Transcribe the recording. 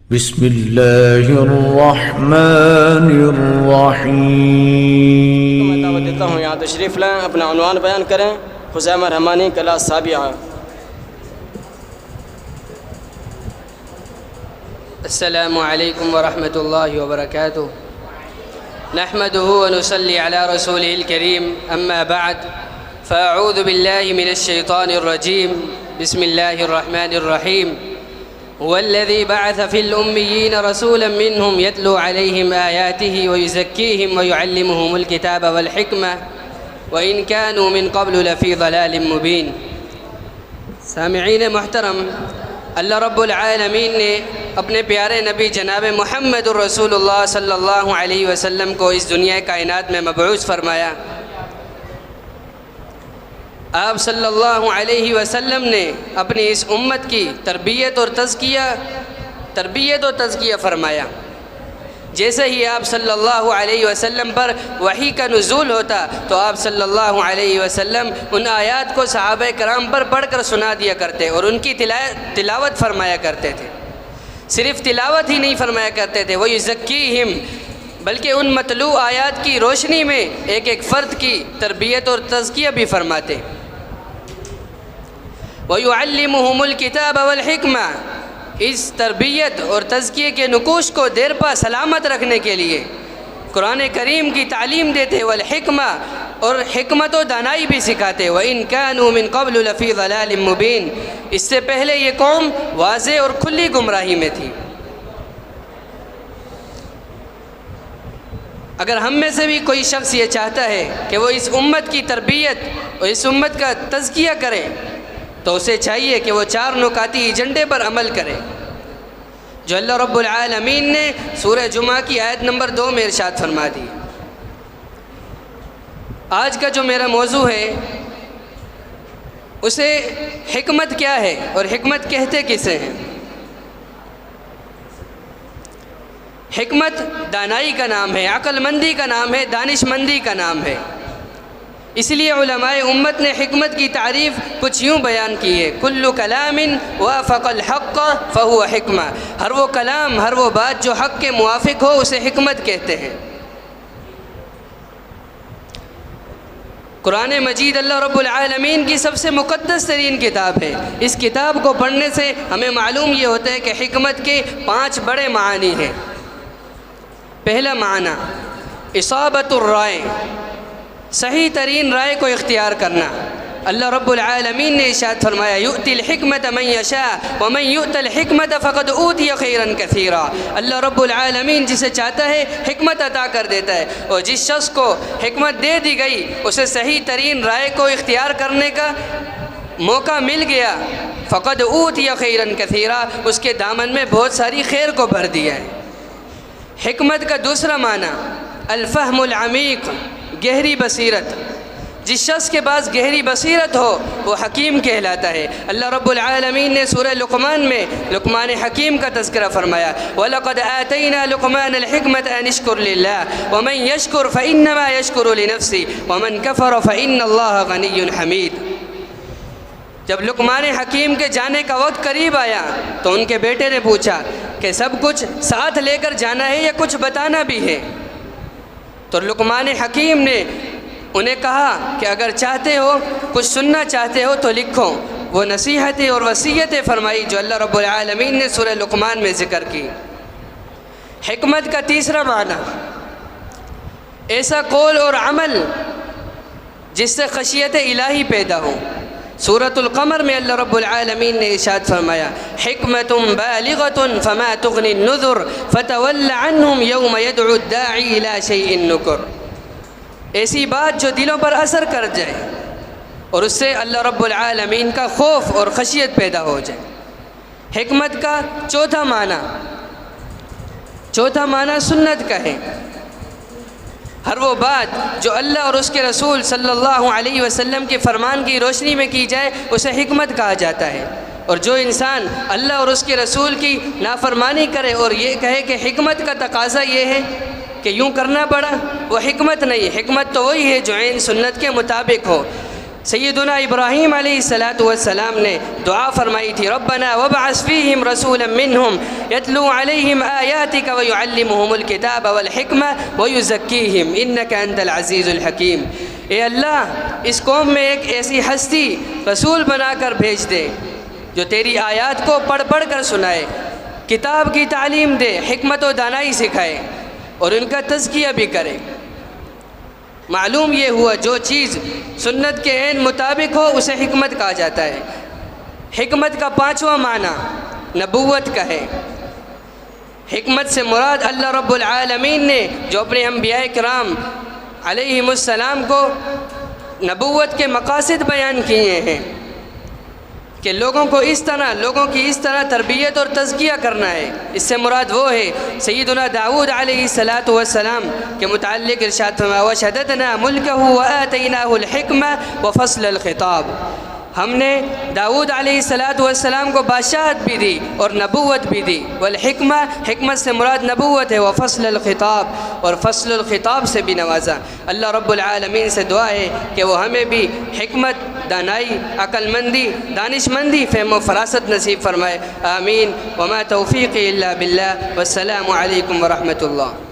بسم اللہ الرحمن الرحیم۔ میں دعوت دیتا ہوں یہاں تشریف لائیں، اپنا عنوان بیان کریں۔ خزیمہ رحمانی کلاس سابعہ۔ السلام علیکم ورحمۃ اللہ وبرکاتہ۔ نحمده ونصلي على رسوله الكريم، اما بعد فاعوذ باللہ من الشیطان الرجیم، بسم اللہ الرحمن الرحیم۔ هو الذي بعث في الأميين رسولا منهم يتلو عليهم آياته ويزكيهم ويعلمهم الكتاب والحكمة وإن كانوا من قبل لفي ضلال مبين۔ سامعین محترم، اللہ رب العالمین نے اپنے پیارے نبی جناب محمد الرسول اللہ صلی اللہ علیہ وسلم کو اس دنیا کائنات میں مبعوث فرمایا۔ آپ صلی اللہ علیہ وسلم نے اپنی اس امت کی تربیت اور تزکیہ فرمایا۔ جیسے ہی آپ صلی اللہ علیہ وسلم پر وحی کا نزول ہوتا تو آپ صلی اللہ علیہ وسلم ان آیات کو صحابہ کرام پر پڑھ کر سنا دیا کرتے اور ان کی تلاوت فرمایا کرتے تھے۔ صرف تلاوت ہی نہیں فرمایا کرتے تھے، وَيُزَكِّيهِمْ، بلکہ ان مطلوع آیات کی روشنی میں ایک ایک فرد کی تربیت اور تزکیہ بھی فرماتے۔ وَيُعَلِّمُهُمُ الْكِتَابَ وَالْحِكْمَةَ، اس تربیت اور تزکیے کے نقوش کو دیر پا سلامت رکھنے کے لیے قرآن کریم کی تعلیم دیتے، والحکمہ، اور حکمت و دانائی بھی سکھاتے۔ وَإِن كَانُوا مِن قَبْلُ لَفِي ضَلَالٍ مُبِينٍ، اس سے پہلے یہ قوم واضح اور کھلی گمراہی میں تھی۔ اگر ہم میں سے بھی کوئی شخص یہ چاہتا ہے کہ وہ اس امت کی تربیت اور اس امت کا تزکیہ کرے تو اسے چاہیے کہ وہ 4 نکاتی ایجنڈے پر عمل کرے جو اللہ رب العالمین نے سورہ جمعہ کی آیت نمبر 2 میں ارشاد فرما دی۔ آج کا جو میرا موضوع ہے اسے حکمت کیا ہے اور حکمت کہتے کسے ہیں۔ حکمت دانائی کا نام ہے، عقل مندی کا نام ہے، دانش مندی کا نام ہے۔ اس لیے علماء امت نے حکمت کی تعریف کچھ یوں بیان کی ہے، کل کلام وافق الحق فہو حکمہ، ہر وہ کلام، ہر وہ بات جو حق کے موافق ہو اسے حکمت کہتے ہیں۔ قرآن مجید اللہ رب العالمین کی سب سے مقدس ترین کتاب ہے۔ اس کتاب کو پڑھنے سے ہمیں معلوم یہ ہوتا ہے کہ حکمت کے 5 بڑے معانی ہیں۔ پہلا معنی اصابت الرائے، صحیح ترین رائے کو اختیار کرنا۔ اللہ رب العالمین نے ارشاد فرمایا، یؤتی الحکمت من یشاء ومن یؤت الحکمت فقد اوتی خیرا کثیرا۔ اللہ رب العالمین جسے چاہتا ہے حکمت عطا کر دیتا ہے، اور جس شخص کو حکمت دے دی گئی اسے صحیح ترین رائے کو اختیار کرنے کا موقع مل گیا، فقد اوتی خیرا کثیرا، اس کے دامن میں بہت ساری خیر کو بھر دیا ہے۔ حکمت کا دوسرا معنی الفہم العمیق، گہری بصیرت۔ جس شخص کے پاس گہری بصیرت ہو وہ حکیم کہلاتا ہے۔ اللہ رب العالمین نے سورہ لقمان میں لقمان حکیم کا تذکرہ فرمایا، وَلَقَدْ آتَيْنَا لُقْمَانَ الْحِكْمَةَ أَنِ اشْكُرْ لِلَّهِ وَمَنْ يَشْكُرْ فَإِنَّمَا يَشْكُرُ لِنَفْسِهِ وَمَنْ كَفَرَ فَإِنَّ اللَّهَ غَنِيٌّ حَمِيدٌ۔ جب لقمان حکیم کے جانے کا وقت قریب آیا تو ان کے بیٹے نے پوچھا کہ سب کچھ ساتھ لے کر جانا ہے یا کچھ بتانا بھی ہے؟ تو لقمان حکیم نے انہیں کہا کہ اگر چاہتے ہو، کچھ سننا چاہتے ہو تو لکھو۔ وہ نصیحتیں اور وصیتیں فرمائی جو اللہ رب العالمین نے سورہ لقمان میں ذکر کی۔ حکمت کا تیسرا معنی ایسا قول اور عمل جس سے خشیت الہی پیدا ہو۔ سورۃ القمر میں اللہ رب العالمین نے ارشاد فرمایا، حکمت بالغۃ فما تغنی النذر فتول عنہم یوم یدعو الداعی الی شیء نکر۔ ایسی بات جو دلوں پر اثر کر جائے اور اس سے اللہ رب العالمین کا خوف اور خشیت پیدا ہو جائے۔ حکمت کا چوتھا معنی سنت کا ہے۔ ہر وہ بات جو اللہ اور اس کے رسول صلی اللہ علیہ وسلم کے فرمان کی روشنی میں کی جائے اسے حکمت کہا جاتا ہے، اور جو انسان اللہ اور اس کے رسول کی نافرمانی کرے اور یہ کہے کہ حکمت کا تقاضا یہ ہے کہ یوں کرنا پڑا، وہ حکمت نہیں۔ حکمت تو وہی ہے جو عین سنت کے مطابق ہو۔ سیدنا ابراہیم علیہ السلام نے دعا فرمائی تھی، ربنا وابعث فیہم رسولا منہم یتلو علیہم آیاتک ویعلمہم الکتاب والحکمہ ویزکیہم انک انت العزیز الحکیم۔ اے اللہ، اس قوم میں ایک ایسی ہستی رسول بنا کر بھیج دے جو تیری آیات کو پڑھ پڑھ کر سنائے، کتاب کی تعلیم دے، حکمت و دانائی سکھائے اور ان کا تزکیہ بھی کرے۔ معلوم یہ ہوا جو چیز سنت کے عین مطابق ہو اسے حکمت کہا جاتا ہے۔ حکمت کا پانچواں معنی نبوت کا ہے۔ حکمت سے مراد اللہ رب العالمین نے جو اپنے انبیاء کرام علیہم السلام کو نبوت کے مقاصد بیان کیے ہیں کہ لوگوں کی اس طرح تربیت اور تزکیہ کرنا ہے۔ اس سے مراد وہ ہے سیدنا داؤد علیہ السلام کے متعلق ارشاد فرمایا وَشَدَدْنَا مُلْكَهُ وَآتَيْنَاهُ الْحِكْمَةَ وَفَصْلَ الْخِطَابِ، ہم نے داؤد علیہ السلام کو بادشاہت بھی دی اور نبوت بھی دی۔ والحکمہ، حکمت سے مراد نبوت ہے، وفصل الخطاب، اور فصل الخطاب سے بھی نوازا۔ اللہ رب العالمین سے دعا ہے کہ وہ ہمیں بھی حکمت، دانائی، عقل مندی، دانش مندی، فہم و فراست نصیب فرمائے۔ آمین۔ وما توفیقی الا باللہ، والسلام علیکم ورحمۃ اللہ۔